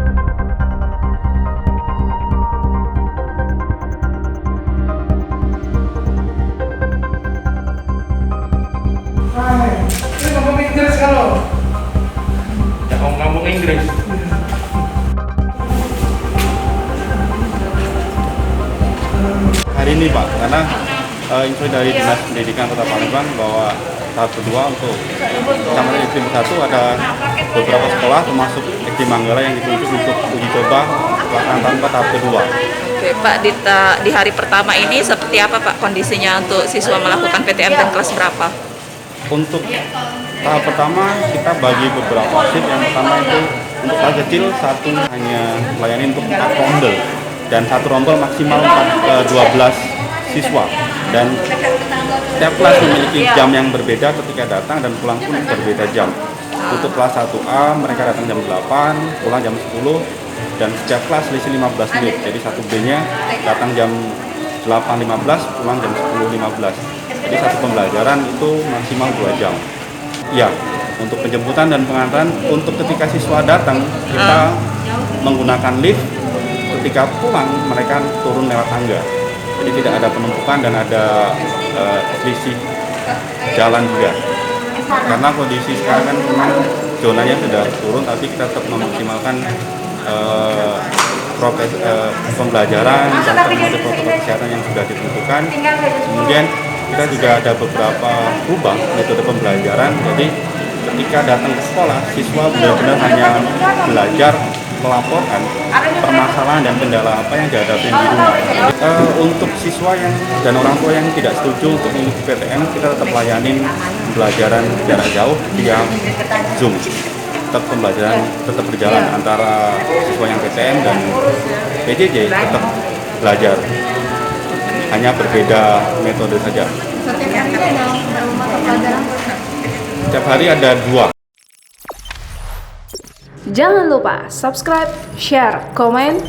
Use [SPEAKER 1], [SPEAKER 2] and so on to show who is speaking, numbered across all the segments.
[SPEAKER 1] Hai, ini ngomong Inggris kalau.
[SPEAKER 2] Ya, ngomong Inggris. Hari ini Pak, karena info dari Dinas Pendidikan Kota Palembang bahwa tahap kedua untuk Kecamatan Iklim 1 ada beberapa sekolah termasuk SD Manggala yang ditunjuk untuk uji coba pelaksanaan tanpa tahap kedua.
[SPEAKER 3] Oke, Pak, di hari pertama ini seperti apa Pak kondisinya untuk siswa melakukan PTM dan kelas berapa?
[SPEAKER 2] Untuk tahap pertama kita bagi beberapa shift. Yang pertama itu untuk kelas kecil satu hanya melayani untuk 4 rombel dan satu rombel maksimal 12 siswa, dan setiap kelas memiliki jam yang berbeda ketika datang dan pulang pun berbeda jam. Untuk kelas 1A mereka datang jam 8, pulang jam 10, dan setiap kelas selisih 15 menit. Jadi 1B-nya datang jam 8.15, pulang jam 10.15. Jadi satu pembelajaran itu maksimal 2 jam. Ya, untuk penjemputan dan pengantaran, untuk ketika siswa datang kita menggunakan lift, ketika pulang mereka turun lewat tangga. Jadi tidak ada penumpukan dan ada selisih jalan juga. Karena kondisi sekarang kan memang zonanya sudah turun, tapi kita tetap memaksimalkan pembelajaran dan termasuk protokol kesehatan yang sudah ditentukan. Kemudian kita juga ada beberapa rubah metode pembelajaran. Jadi ketika datang ke sekolah, siswa benar-benar hanya belajar melaporkan permasalahan dan kendala apa yang dihadapi di rumah. Untuk siswa dan orang tua yang tidak setuju untuk mengikuti PTM, kita tetap layanin pembelajaran jarak jauh via Zoom. Tetap pembelajaran tetap berjalan antara siswa yang PTM dan PJJ tetap belajar. Hanya berbeda metode saja. Setiap hari ada 2.
[SPEAKER 4] Jangan lupa subscribe, share, komen,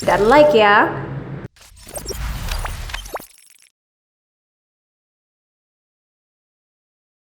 [SPEAKER 4] dan like ya.